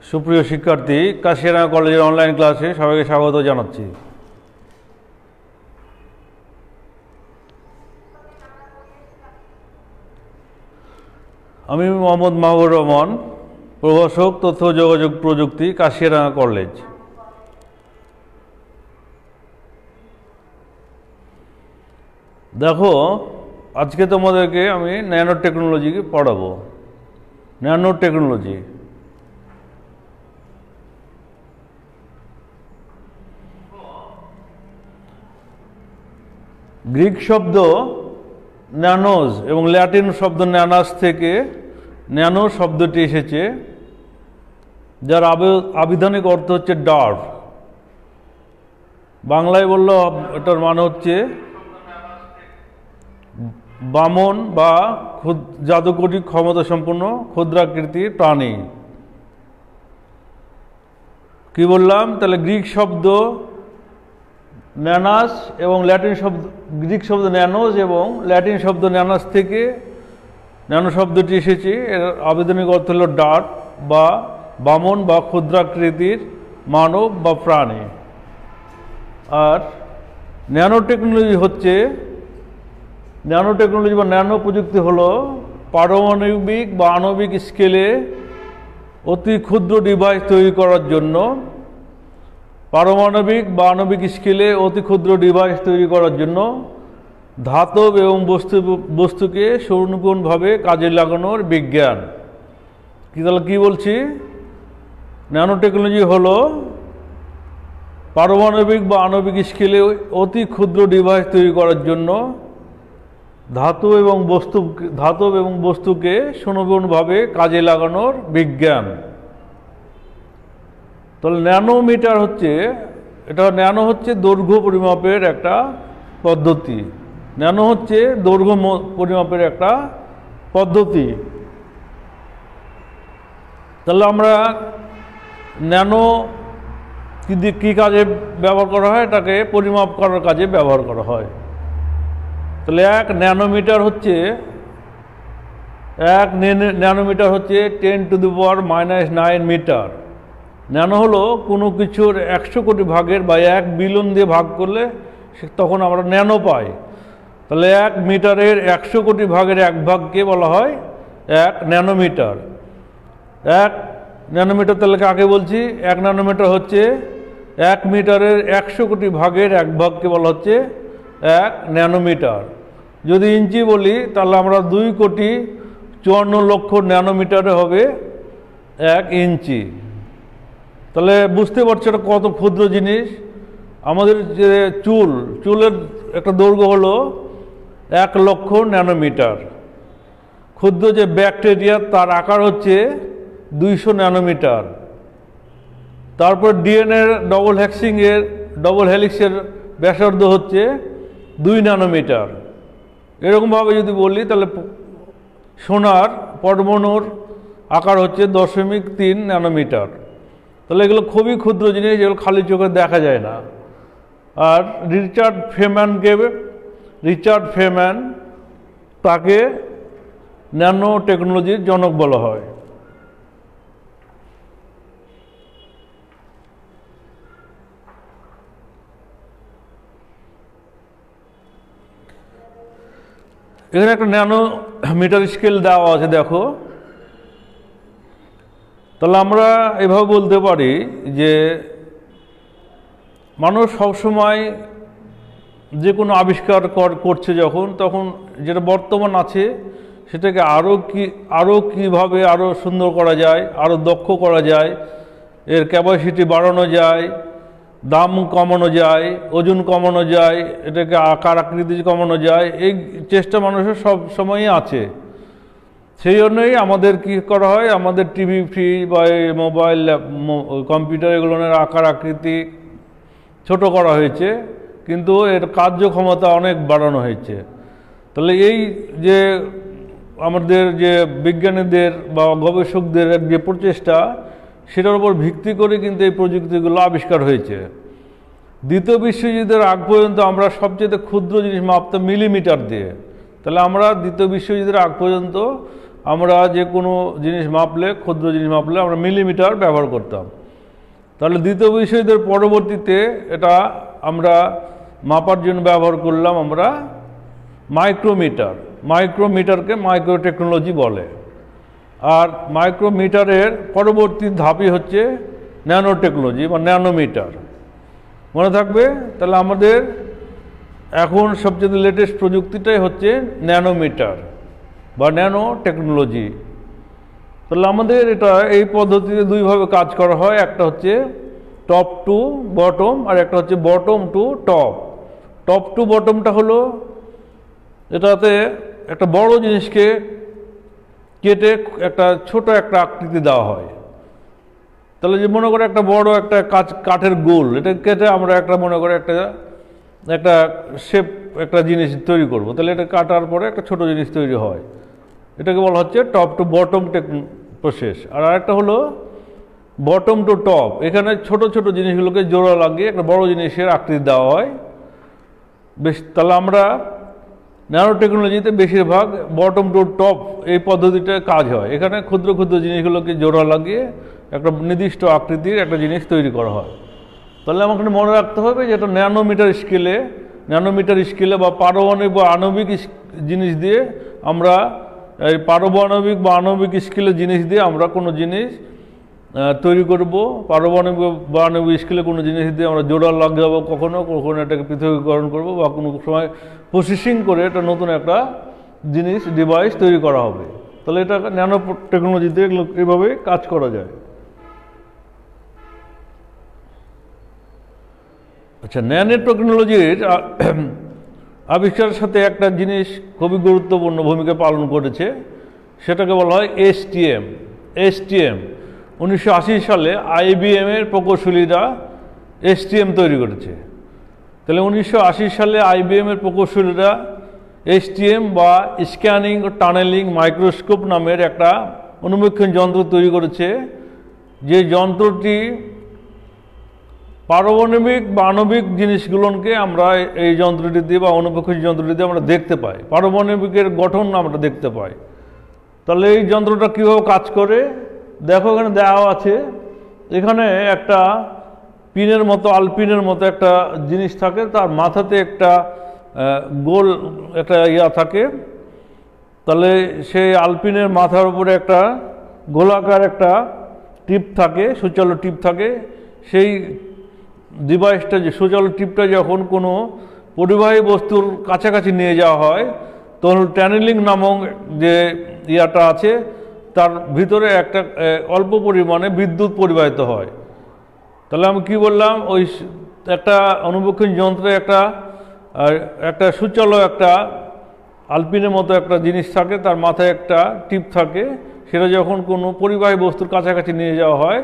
সুপ্রিয় শিক্ষার্থী, কাশিয়াডাঙ্গা কলেজের অনলাইন ক্লাসে সবাইকে স্বাগত জানাচ্ছি। আমি মোহাম্মদ মাহবুবুর রহমান, প্রভাষক তথ্য যোগাযোগ প্রযুক্তি, কাশিয়াডাঙ্গা কলেজ। দেখো, আজকে তোমাদেরকে আমি ন্যানো টেকনোলজিকে পড়াবো। ন্যানো টেকনোলজি গ্রিক শব্দ ন্যানোজ এবং ল্যাটিন শব্দ ন্যানাস থেকে ন্যানো শব্দটি এসেছে, যার আবিধানিক অর্থ হচ্ছে ডার্ভ। বাংলায় বলল এটার মানে হচ্ছে বামন বা জাদুকরী ক্ষমতা সম্পন্ন ক্ষুদ্রাকৃতির প্রাণী। কি বললাম? তাহলে গ্রিক শব্দ ন্যানাস এবং ল্যাটিন শব্দ, গ্রিক শব্দ ন্যানোজ এবং ল্যাটিন শব্দ ন্যানাস থেকে ন্যানো শব্দটি এসেছে। এর আবিধানিক অর্থ হল ডার্ভ বা বামন বা ক্ষুদ্রাকৃতির মানব বা প্রাণী। আর ন্যানো টেকনোলজি বা ন্যানো প্রযুক্তি হলো পারমাণবিক বা আণবিক স্কেলে অতি ক্ষুদ্র ডিভাইস তৈরি করার জন্য ধাতব এবং বস্তুকে সুনিপুণভাবে কাজে লাগানোর বিজ্ঞান। তাহলে কি বলছি? ন্যানো টেকনোলজি হলো পারমাণবিক বা আণবিক স্কেলে অতি ক্ষুদ্র ডিভাইস তৈরি করার জন্য ধাতব এবং বস্তুকে সুনিপুণভাবে কাজে লাগানোর বিজ্ঞান। তাহলে ন্যানোমিটার হচ্ছে, ন্যানো হচ্ছে দৈর্ঘ্য পরিমাপের একটা পদ্ধতি। তাহলে আমরা ন্যানো কি কাজে ব্যবহার করা হয়? এটাকে পরিমাপ করার কাজে ব্যবহার করা হয়। তাহলে এক ন্যানোমিটার হচ্ছে 10⁻⁹ মিটার। ন্যানো হলো কোনো কিছুর 100 কোটি ভাগের বা 1 বিলিয়ন দিয়ে ভাগ করলে তখন আমরা ন্যানো পাই। তাহলে 1 মিটারের 100 কোটি ভাগের 1 ভাগকে বলা হয় 1 ন্যানোমিটার। 1 ন্যানোমিটার তাহলে কাকে বলছি? 1 ন্যানোমিটার হচ্ছে 1 মিটারের 100 কোটি ভাগের 1 ভাগকে বলা হচ্ছে 1 ন্যানোমিটার। যদি ইঞ্চি বলি তাহলে আমরা 2,54,00,000 ন্যানোমিটারে হবে 1 ইঞ্চি। তাহলে বুঝতে পারছো এটা কত ক্ষুদ্র জিনিস। আমাদের যে চুলের একটা দৈর্ঘ্য হলো 1,00,000 ন্যানোমিটার। ক্ষুদ্র যে ব্যাকটেরিয়া, তার আকার হচ্ছে 200 ন্যানোমিটার। তারপর ডিএনএ ডবল হেলিক্সের ব্যাসার্ধ হচ্ছে 2 ন্যানোমিটার। এরকমভাবে যদি বলি তাহলে সোনার পরমাণুর আকার হচ্ছে 0.3 ন্যানোমিটার। তাহলে এগুলো খুবই ক্ষুদ্র জিনিস, যেগুলো খালি চোখে দেখা যায় না। আর রিচার্ড ফেম্যান তাকে ন্যানো টেকনোলজির জনক বলা হয়। এখানে একটা ন্যানো মিটার স্কেল দেওয়া আছে, দেখো। তাহলে আমরা এভাবে বলতে পারি যে মানুষ সবসময় যে কোনো আবিষ্কার করছে তখন যেটা বর্তমান আছে সেটাকে কিভাবে আরও সুন্দর করা যায়, আরও দক্ষ করা যায়, এর ক্যাপাসিটি বাড়ানো যায়, দাম কমানো যায়, ওজন কমানো যায়, এটাকে আকার আকৃতি কমানো যায়, এই চেষ্টা মানুষের সব সময়ই আছে। সেই জন্যই আমাদের কি করা হয়, আমাদের টিভি, ফ্রিজ বা মোবাইল, কম্পিউটার এগুলোর আকার আকৃতি ছোট করা হয়েছে, কিন্তু এর কার্যক্ষমতা অনেক বাড়ানো হয়েছে। তাহলে এই যে আমাদের যে বিজ্ঞানীদের বা গবেষকদের যে প্রচেষ্টা, সেটার উপর ভিত্তি করে কিন্তু এই প্রযুক্তিগুলো আবিষ্কার হয়েছে। দ্বিতীয় বিশ্বযুদ্ধের আগ পর্যন্ত আমরা সবচেয়ে ক্ষুদ্র জিনিস মাপতাম মিলিমিটার দিয়ে। তাহলে আমরা দ্বিতীয় বিশ্বযুদ্ধের আগ পর্যন্ত আমরা যে কোনো জিনিস মাপলে, ক্ষুদ্র জিনিস মাপলে আমরা মিলিমিটার ব্যবহার করতাম। তাহলে দ্বিতীয় বিশ্বযুদ্ধের পরবর্তীতে এটা আমরা মাপার জন্য ব্যবহার করলাম আমরা মাইক্রোমিটার। মাইক্রোমিটারকে মাইক্রো টেকনোলজি বলে। আর মাইক্রোমিটারের পরবর্তী ধাপই হচ্ছে ন্যানো টেকনোলজি বা ন্যানোমিটার। মনে থাকবে, তাহলে আমাদের এখন সবচেয়ে লেটেস্ট প্রযুক্তিটাই হচ্ছে ন্যানোমিটার বা ন্যানো টেকনোলজি। তাহলে আমাদের এটা এই পদ্ধতিতে দুইভাবে কাজ করা হয়, একটা হচ্ছে টপ টু বটম আর একটা হচ্ছে bottom to top. Top to বটমটা হলো এটাতে একটা বড় জিনিসকে কেটে একটা ছোট একটা আকৃতি দেওয়া হয়। তাহলে যে মনে করে একটা বড় একটা কাঠের গোল, এটা কেটে আমরা একটা মনে করে একটা শেপ একটা জিনিস তৈরি করব, তাহলে এটা কাটার পরে একটা ছোট জিনিস তৈরি হয়। এটাকে বলা হচ্ছে টপ টু বটম প্রসেস। আর আরেকটা হলো বটম টু টপ। এখানে ছোট ছোট জিনিসগুলোকে জোড়া লাগিয়ে একটা বড় জিনিসের আকৃতি দেওয়া হয় বেশ। তাহলে আমরা ন্যানো টেকনোলজিতে বেশিরভাগ বটম টু টপ এই পদ্ধতিটা কাজ হয়। এখানে ক্ষুদ্র ক্ষুদ্র জিনিসগুলোকে জোড়া লাগিয়ে একটা নির্দিষ্ট আকৃতির একটা জিনিস তৈরি করা হয়। তাহলে আমাকে মনে রাখতে হবে যে এটা ন্যানোমিটার স্কেলে বা পারমাণবিক বা আণবিক জিনিস দিয়ে আমরা এই পারমাণবিক বা আণবিক স্কেলের জিনিস দিয়ে আমরা কোনো জিনিস তৈরি করব। পারমাণবিক বা আণবিক স্কেলে কোনো জিনিস দিয়ে আমরা জোড়া লাগাবো, কখনো কখনো এটাকে পৃথকীকরণ করব বা কোনো সময় প্রসেসিং করে এটা নতুন একটা জিনিস ডিভাইস তৈরি করা হবে। তাহলে এটা ন্যানো টেকনোলজিতে এভাবে কাজ করা যায়। আচ্ছা, ন্যানো টেকনোলজির আবিষ্কারের সাথে একটা জিনিস খুবই গুরুত্বপূর্ণ ভূমিকা পালন করেছে, সেটাকে বলা হয় এসটিএম। 1980 সালে IBM-এর প্রকৌশলীরা এসটিএম তৈরি করেছে। তাহলে 1980 সালে IBM-এর প্রকৌশলীরা এসটিএম বা স্ক্যানিং ও টানেলিং মাইক্রোস্কোপ নামের একটা অনুবীক্ষণ যন্ত্র তৈরি করেছে, যে যন্ত্রটি পারমাণবিক বা আণবিক জিনিসগুলোকে আমরা এই যন্ত্রটি দিয়ে বা অনুবীক্ষণ যন্ত্রটি দিয়ে আমরা দেখতে পাই, পারমাণবিকের গঠন আমরা দেখতে পাই। তাহলে এই যন্ত্রটা কীভাবে কাজ করে দেখো, এখানে দেওয়া আছে। এখানে একটা পিনের মতো, আলপিনের মতো একটা জিনিস থাকে, তার মাথাতে একটা গোল একটা থাকে। তাহলে সেই আলপিনের মাথার উপরে একটা গোলাকার একটা টিপ থাকে, সুচালু টিপ থাকে। সেই ডিভাইসটা, যে সুচালু টিপটা যখন কোনো পরিবাহী বস্তুর কাছাকাছি নিয়ে যাওয়া হয়, তখন টানেলিং নামক যে ইয়াটা আছে তার ভিতরে একটা অল্প পরিমাণে বিদ্যুৎ পরিবাহিত হয়। তাহলে আমি কি বললাম, ওই একটা অনুবীক্ষণ যন্ত্রে একটা সুচালু একটা আলপিনের মতো একটা জিনিস থাকে, তার মাথায় একটা টিপ থাকে। সেটা যখন কোনো পরিবাহী বস্তুর কাছাকাছি নিয়ে যাওয়া হয়,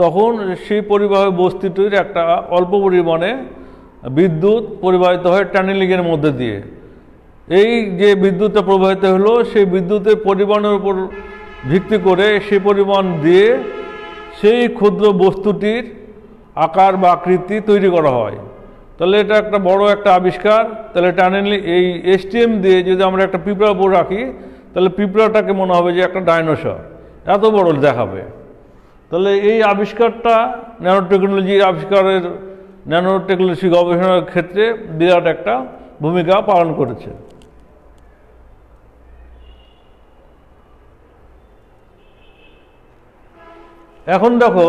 তখন সেই পরিবাহী বস্তুটির একটা অল্প পরিমাণে বিদ্যুৎ প্রবাহিত হয় টানেলিংয়ের মধ্যে দিয়ে। এই যে বিদ্যুৎটা প্রবাহিত হলো, সেই বিদ্যুতের পরিমাণের উপর ভিত্তি করে সেই পরিমাণ দিয়ে সেই ক্ষুদ্র বস্তুটির আকার বা আকৃতি তৈরি করা হয়। তাহলে এটা একটা বড় একটা আবিষ্কার। তাহলে টানেলিং, এই এসটিএম দিয়ে যদি আমরা একটা পিঁপড়ার উপর রাখি, তাহলে পিঁপড়াটাকে মনে হবে যে একটা ডাইনোসর, এত বড় দেখাবে। তাহলে এই আবিষ্কারটা ন্যানো টেকনোলজি গবেষণার ক্ষেত্রে বিরাট একটা ভূমিকা পালন করেছে। এখন দেখো,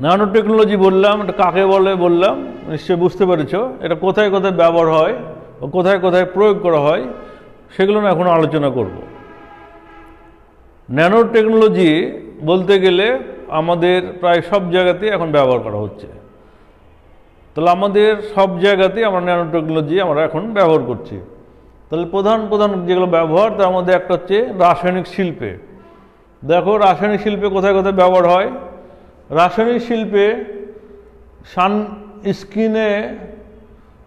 ন্যানো টেকনোলজি বললাম, এটা কাকে বলে বললাম, নিশ্চয়ই বুঝতে পেরেছ। এটা কোথায় কোথায় ব্যবহার হয় ও কোথায় কোথায় প্রয়োগ করা হয়, সেগুলো না এখন আলোচনা করব। ন্যানো টেকনোলজি বলতে গেলে আমাদের প্রায় সব জায়গাতেই এখন ব্যবহার করা হচ্ছে। তাহলে আমাদের সব জায়গাতেই আমরা ন্যানো টেকনোলজি আমরা এখন ব্যবহার করছি। তাহলে প্রধান প্রধান যেগুলো ব্যবহার, তার মধ্যে একটা হচ্ছে রাসায়নিক শিল্পে। দেখো, রাসায়নিক শিল্পে কোথায় কোথায় ব্যবহার হয়। রাসায়নিক শিল্পে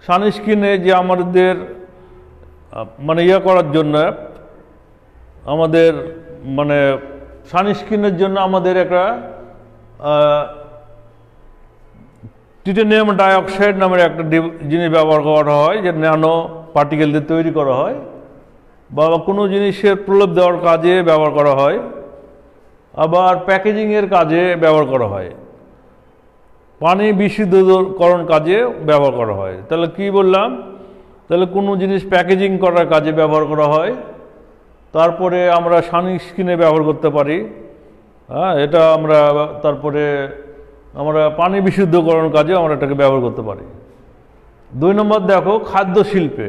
সানস্ক্রিনে যে আমাদের মানে করার জন্য, আমাদের মানে সানস্ক্রিনের জন্য আমাদের একটা টাইটানিয়াম ডাইঅক্সাইড নামের একটা জিনিস ব্যবহার করা হয়, যে ন্যানো পার্টিকেল দিয়ে তৈরি করা হয়, বা কোনো জিনিসের প্রলেপ দেওয়ার কাজে ব্যবহার করা হয়, আবার প্যাকেজিংয়ের কাজে ব্যবহার করা হয়, পানি বিশুদ্ধকরণ কাজে ব্যবহার করা হয়। তাহলে কি বললাম? তাহলে কোনো জিনিস প্যাকেজিং করার কাজে ব্যবহার করা হয়, তারপরে আমরা সানস্ক্রিনে ব্যবহার করতে পারি, হ্যাঁ এটা আমরা, তারপরে আমরা পানি বিশুদ্ধকরণ কাজে আমরা এটাকে ব্যবহার করতে পারি। 2 নম্বর দেখো খাদ্য শিল্পে।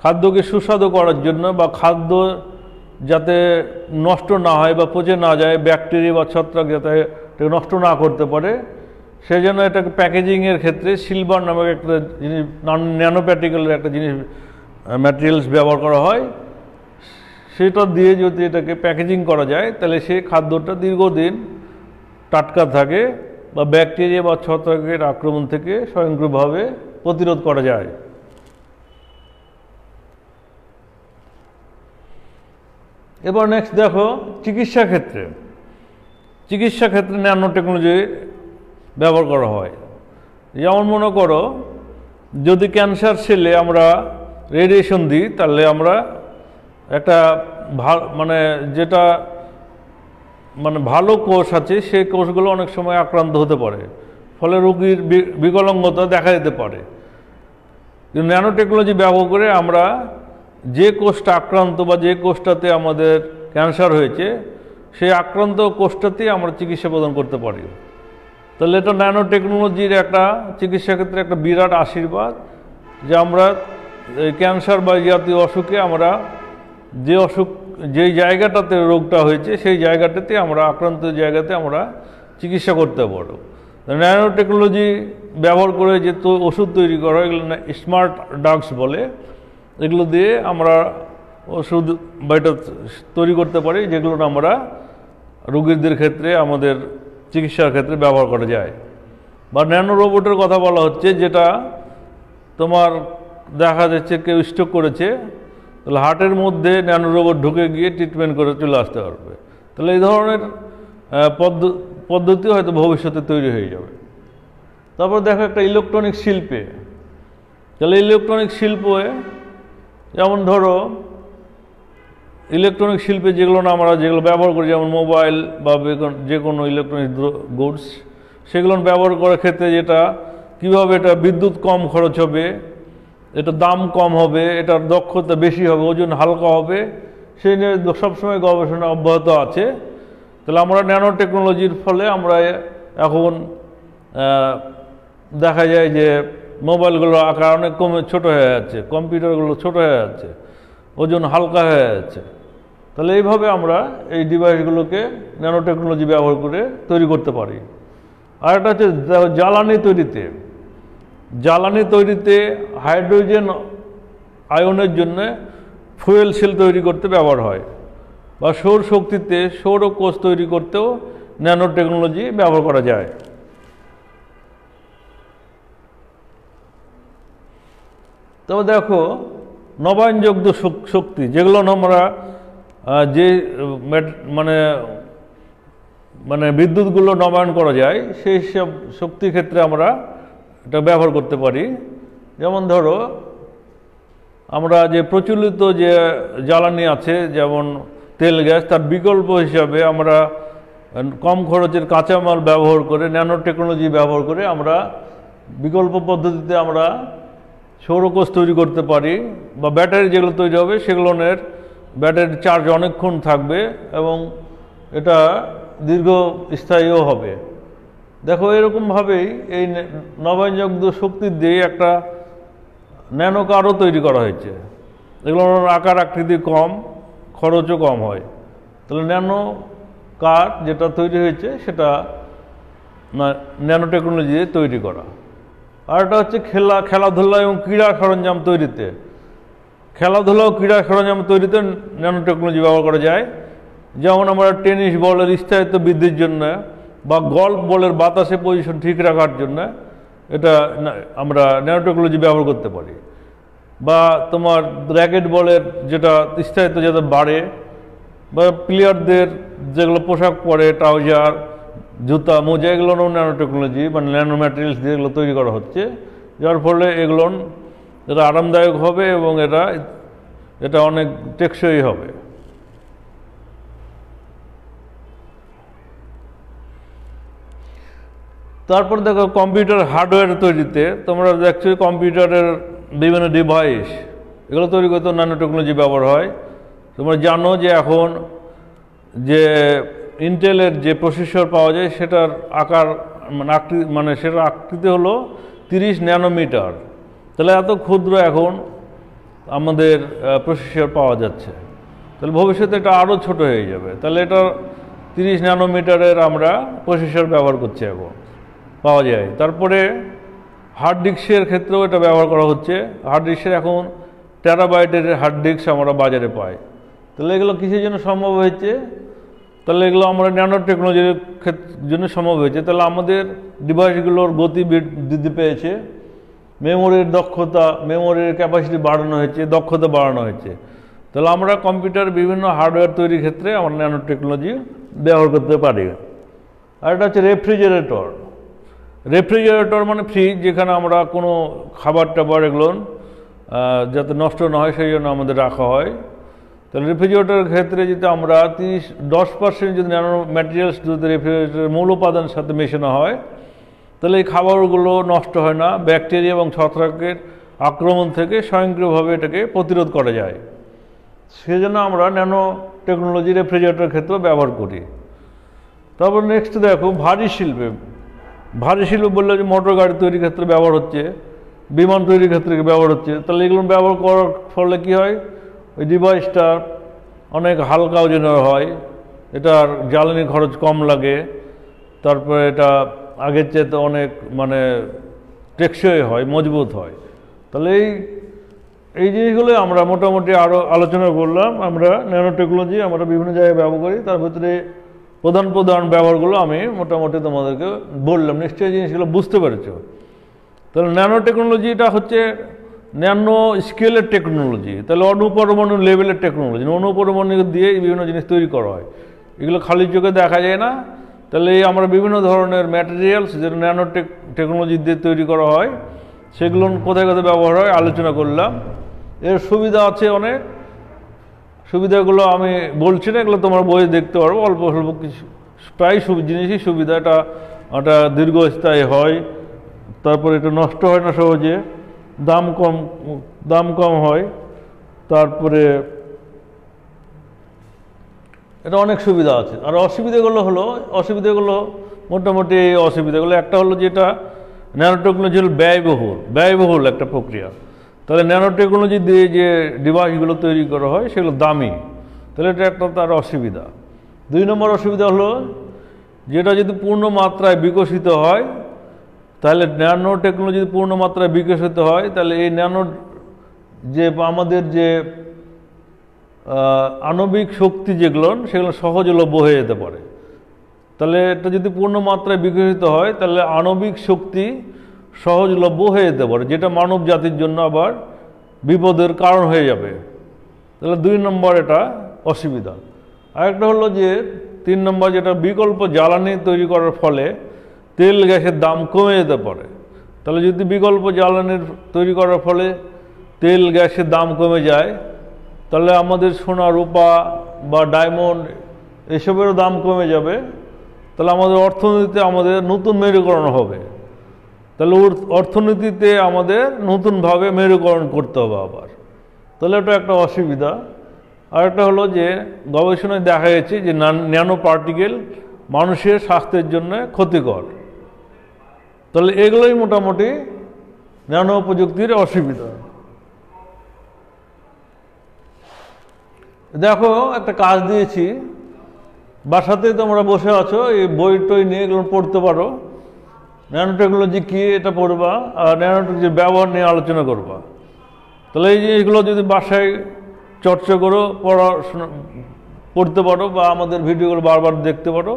খাদ্যকে সুস্বাদু করার জন্য বা খাদ্য যাতে নষ্ট না হয় বা পচে না যায়, ব্যাকটেরিয়া বা ছত্রাক যাতে নষ্ট না করতে পারে, সেই জন্য এটাকে প্যাকেজিংয়ের ক্ষেত্রে সিলভার নামক একটা জিনিস, ন্যানো পার্টিকেলের একটা জিনিস, ম্যাটেরিয়ালস ব্যবহার করা হয়। সেটা দিয়ে যদি এটাকে প্যাকেজিং করা যায় তাহলে সেই খাদ্যটা দীর্ঘদিন টাটকা থাকে বা ব্যাকটেরিয়া বা ছত্রাকের আক্রমণ থেকে স্বয়ংক্রিয়ভাবে প্রতিরোধ করা যায়। এবার নেক্সট দেখো চিকিৎসা ক্ষেত্রে ন্যানো টেকনোলজি ব্যবহার করা হয়। যেমন মনে করো যদি ক্যান্সার সেলে আমরা রেডিয়েশন দিই, তাহলে আমরা একটা যেটা ভালো কোষ আছে সেই কোষগুলো অনেক সময় আক্রান্ত হতে পারে, ফলে রোগীর বিকলাঙ্গতা দেখা দিতে পারে। কিন্তু ন্যানো টেকনোলজি ব্যবহার করে আমরা যে কোষটা আক্রান্ত বা যে কোষটাতে আমাদের ক্যান্সার হয়েছে সেই আক্রান্ত কোষটাতেই আমরা চিকিৎসা প্রদান করতে পারি। তাহলে এটা ন্যানো টেকনোলজির একটা চিকিৎসা ক্ষেত্রে একটা বিরাট আশীর্বাদ, যে আমরা ক্যান্সার বা জাতীয় অসুখে আমরা যেই জায়গাটাতে রোগটা হয়েছে সেই জায়গাটাতে আমরা আক্রান্ত জায়গাতে আমরা চিকিৎসা করতে পারব। ন্যানো টেকনোলজি ব্যবহার করে যে ওষুধ তৈরি করা হয়, এগুলো স্মার্ট ড্রাগস বলে, এগুলো দিয়ে আমরা ওষুধ বা এটা তৈরি করতে পারি, যেগুলো আমরা রোগীদের ক্ষেত্রে আমাদের চিকিৎসার ক্ষেত্রে ব্যবহার করা যায়। বা ন্যানো রোবটের কথা বলা হচ্ছে, যেটা তোমার দেখা যাচ্ছে কেউ স্ট্রোক করেছে, তাহলে হার্টের মধ্যে ন্যানো রোবট ঢুকে গিয়ে ট্রিটমেন্ট করে চলে আসতে পারবে। তাহলে এই ধরনের পদ্ধতি হয়তো ভবিষ্যতে তৈরি হয়ে যাবে। তারপর দেখো একটা ইলেকট্রনিক শিল্পে, তাহলে ইলেকট্রনিক শিল্পে যেমন ধরো ইলেকট্রনিক শিল্পে যেগুলো ব্যবহার করি, যেমন মোবাইল বা যে কোনো ইলেকট্রনিক গুডস, সেগুলো ব্যবহার করার ক্ষেত্রে যেটা কীভাবে এটা বিদ্যুৎ কম খরচ হবে, এটা দাম কম হবে, এটার দক্ষতা বেশি হবে, ওজন হালকা হবে, সেই নিয়ে সবসময় গবেষণা অব্যাহত আছে। তাহলে আমরা ন্যানো টেকনোলজির ফলে আমরা এখন দেখা যায় যে মোবাইলগুলো আকার অনেক ছোট হয়ে যাচ্ছে, কম্পিউটারগুলো ছোট হয়ে যাচ্ছে, ওজন হালকা হয়ে যাচ্ছে। তাহলে এইভাবে আমরা এই ডিভাইসগুলোকে ন্যানো টেকনোলজি ব্যবহার করে তৈরি করতে পারি। আর একটা হচ্ছে জ্বালানি তৈরিতে হাইড্রোজেন আয়নের জন্য ফুয়েল সেল তৈরি করতে ব্যবহার হয়, বা সৌর শক্তিতে সৌর কোষ তৈরি করতেও ন্যানো টেকনোলজি ব্যবহার করা যায়। তবে দেখো নবায়নযোগ্য শক্তি, যেগুলো আমরা যে বিদ্যুৎগুলো নবায়ন করা যায়, সেই সব শক্তির ক্ষেত্রে আমরা এটা ব্যবহার করতে পারি। যেমন ধরো আমরা যে প্রচলিত যে জ্বালানি আছে, যেমন তেল গ্যাস, তার বিকল্প হিসাবে আমরা কম খরচের কাঁচামাল ব্যবহার করে ন্যানো টেকনোলজি ব্যবহার করে আমরা বিকল্প পদ্ধতিতে আমরা সৌরকোষ তৈরি করতে পারি, বা ব্যাটারি যেগুলো তৈরি হবে সেগুলোর ব্যাটারির চার্জ অনেকক্ষণ থাকবে এবং এটা দীর্ঘস্থায়ীও হবে। দেখো এরকমভাবেই এই নবায়নযোগ্য শক্তি দিয়ে একটা ন্যানো কারও তৈরি করা হয়েছে, এগুলোর আকার আকৃতি কম, খরচও কম হয়। তাহলে ন্যানো কার যেটা তৈরি হয়েছে সেটা ন্যানো টেকনোলজি দিয়ে তৈরি করা। আর এটা হচ্ছে খেলাধুলা এবং ক্রীড়া সরঞ্জাম তৈরিতে, খেলাধুলা ও ক্রীড়া সরঞ্জাম তৈরিতে ন্যানো টেকনোলজি ব্যবহার করা যায়। যেমন আমরা টেনিস বলের স্থায়িত্ব বৃদ্ধির জন্য বা গল্ফ বলের বাতাসে পজিশন ঠিক রাখার জন্য এটা আমরা ন্যানো টেকনোলজি ব্যবহার করতে পারি। বা তোমার র্যাকেট বলের যেটা স্থায়িত্ব যাতে বাড়ে, বা প্লেয়ারদের যেগুলো পোশাক পরে, ট্রাউজার, জুতা, মোজা, এগুলোরও ন্যানো টেকনোলজি ন্যানো ম্যাটেরিয়ালস দিয়ে এগুলো তৈরি করা হচ্ছে, যার ফলে এগুলো এটা আরামদায়ক হবে এবং এটা অনেক টেকসই হবে। তারপর দেখো কম্পিউটার হার্ডওয়্যার তৈরিতে তোমরা দেখছো কম্পিউটারের বিভিন্ন ডিভাইস এগুলো তৈরি করতে ন্যানো টেকনোলজি ব্যবহার হয়। তোমরা জানো যে এখন যে ইন্টেলের যে প্রসেসর পাওয়া যায় সেটার আকার সেটার আকৃতি হলো 30 ন্যানোমিটার। তাহলে এত ক্ষুদ্র এখন আমাদের প্রসেসর পাওয়া যাচ্ছে, তাহলে ভবিষ্যতে এটা আরও ছোট হয়ে যাবে। তাহলে এটা 30 ন্যানোমিটারের আমরা প্রসেসর ব্যবহার করছি এখন পাওয়া যায়। তারপরে হার্ড ডিস্কের ক্ষেত্রেও এটা ব্যবহার করা হচ্ছে। হার্ড ডিস্কের এখন টেরাবাইটের হার্ড ডিস্ক আমরা বাজারে পাই। তাহলে এগুলো কিসের জন্য সম্ভব হয়েছে? তাহলে এগুলো আমরা ন্যানো টেকনোলজির জন্য সম্ভব হয়েছে। তাহলে আমাদের ডিভাইসগুলোর গতি বৃদ্ধি পেয়েছে, মেমোরির দক্ষতা, মেমোরির ক্যাপাসিটি বাড়ানো হয়েছে, দক্ষতা বাড়ানো হয়েছে। তাহলে আমরা কম্পিউটার বিভিন্ন হার্ডওয়্যার তৈরির ক্ষেত্রে আমরা ন্যানো টেকনোলজি ব্যবহার করতে পারি। আর এটা হচ্ছে রেফ্রিজারেটর। রেফ্রিজারেটর মানে ফ্রিজ, যেখানে আমরা কোনো খাবার টাবার এগুলো যাতে নষ্ট না হয় সেই জন্য আমাদের রাখা হয়। তাহলে রেফ্রিজারেটরের ক্ষেত্রে যদি আমরা 10% যদি ন্যানো ম্যাটেরিয়ালস যদি রেফ্রিজারেটরের মূল উপাদানের সাথে মেশানো হয় তাহলে এই খাবারগুলো নষ্ট হয় না, ব্যাকটেরিয়া এবং ছত্রাকের আক্রমণ থেকে স্বয়ংক্রিয়ভাবে এটাকে প্রতিরোধ করা যায়। সেজন্য আমরা ন্যানো টেকনোলজি রেফ্রিজারেটরের ক্ষেত্রে ব্যবহার করি। তারপর নেক্সট দেখো ভারী শিল্পে। ভারী শিল্প বললে যে মোটর গাড়ি তৈরির ক্ষেত্রে ব্যবহার হচ্ছে, বিমান তৈরির ক্ষেত্রে ব্যবহার হচ্ছে। তাহলে এগুলো ব্যবহার করার ফলে কী হয়, ওই ডিভাইসটা অনেক হালকা ওজনের হয়, এটার জ্বালানি খরচ কম লাগে, তারপরে এটা আগের চেয়ে অনেক টেকসই হয়, মজবুত হয়। তাহলে এই জিনিসগুলো আমরা মোটামুটি আরও আলোচনা করলাম। আমরা ন্যানো টেকনোলজি আমরা বিভিন্ন জায়গায় ব্যবহার করি, তার ভিতরে প্রধান ব্যবহারগুলো আমি মোটামুটি তোমাদেরকে বললাম। নিশ্চয়ই জিনিসগুলো বুঝতে পেরেছ। তাহলে ন্যানো টেকনোলজিটা হচ্ছে ন্যানো স্কেলের টেকনোলজি, তাহলে অণুপরমাণু লেভেলের টেকনোলজি। অণুপরমাণু দিয়ে বিভিন্ন জিনিস তৈরি করা হয়, এগুলো খালি চোখে দেখা যায় না। তাহলে আমরা বিভিন্ন ধরনের ম্যাটেরিয়ালস যেটা ন্যানো টেকনোলজি দিয়ে তৈরি করা হয় সেগুলো কোথায় কোথায় ব্যবহার হয় আলোচনা করলাম। এর সুবিধা আছে অনেক, সুবিধাগুলো আমি বলছি না, এগুলো তোমার বইয়ে দেখতে পারবো। অল্প স্বল্প কিছু প্রায় জিনিসই সুবিধা। এটা দীর্ঘস্থায়ী হয়, তারপরে এটা নষ্ট হয় না সহজে, দাম কম হয়, তারপরে এটা অনেক সুবিধা আছে। আর অসুবিধাগুলো মোটামুটি অসুবিধাগুলো একটা হলো যেটা ন্যানো টেকনোলজি হল ব্যয়বহুল একটা প্রক্রিয়া। তাহলে ন্যানো টেকনোলজি দিয়ে যে ডিভাইসগুলো তৈরি করা হয় সেগুলো দামি, তাহলে এটা একটা তার অসুবিধা। 2 নম্বর অসুবিধা হলো যেটা যদি পূর্ণ মাত্রায় বিকশিত হয়, তাহলে ন্যানো টেকনোলজি যদি পূর্ণ মাত্রায় বিকশিত হয় তাহলে এই ন্যানো যে আমাদের যে আণবিক শক্তি যেগুলো সেগুলো সহজলভ্য হয়ে যেতে পারে। তাহলে এটা যদি পূর্ণ মাত্রায় বিকশিত হয় তাহলে আণবিক শক্তি সহজলভ্য হয়ে যেতে পারে, যেটা মানব জাতির জন্য আবার বিপদের কারণ হয়ে যাবে। তাহলে 2 নম্বর এটা অসুবিধা। আরেকটা হলো যে 3 নম্বর, যেটা বিকল্প জ্বালানি তৈরি করার ফলে তেল গ্যাসের দাম কমে যেতে পারে। তাহলে যদি বিকল্প জ্বালানির তৈরি করার ফলে তেল গ্যাসের দাম কমে যায় তাহলে আমাদের সোনা রূপা বা ডায়মন্ড এসবেরও দাম কমে যাবে। তাহলে আমাদের অর্থনীতিতে আমাদের নতুন মেরুকরণ হবে। তাহলে অর্থনীতিতে আমাদের নতুনভাবে মেরুকরণ করতে হবে আবার, তাহলে এটা একটা অসুবিধা। আর একটা হলো যে গবেষণায় দেখা গেছে যে ন্যানো পার্টিকেল মানুষের স্বাস্থ্যের জন্য ক্ষতিকর। তাহলে এগুলোই মোটামুটি ন্যানো প্রযুক্তির অসুবিধা। দেখো একটা কাজ দিয়েছি, বাসাতে তোমরা বসে আছো, এই বই টই নিয়ে এগুলো পড়তে পারো। ন্যানো টেকনোলজি কী এটা পড়বা, আর ন্যানো টেকনোলজির ব্যবহার নিয়ে আলোচনা করবা। তাহলে এই জিনিসগুলো যদি বাসায় চর্চা করো, পড়তে পারো বা আমাদের ভিডিওগুলো বারবার দেখতে পারো,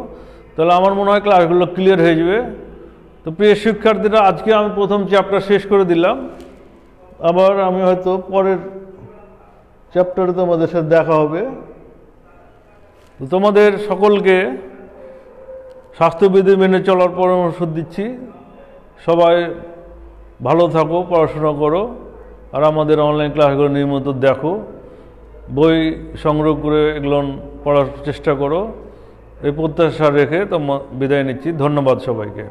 তাহলে আমার মনে হয় ক্লাসগুলো ক্লিয়ার হয়ে যাবে। তো প্রিয় শিক্ষার্থীরা, আজকে আমি প্রথম চ্যাপ্টার শেষ করে দিলাম। আবার আমি হয়তো পরের চ্যাপ্টারে তোমাদের সাথে দেখা হবে। তো তোমাদের সকলকে স্বাস্থ্যবিধি মেনে চলার পরামর্শ দিচ্ছি। সবাই ভালো থাকো, পড়াশোনা করো, আর আমাদের অনলাইন ক্লাসগুলো নিয়মিত দেখো, বই সংগ্রহ করে এগুলো পড়ার চেষ্টা করো। এই প্রত্যাশা রেখে তো বিদায় নিচ্ছি। ধন্যবাদ সবাইকে।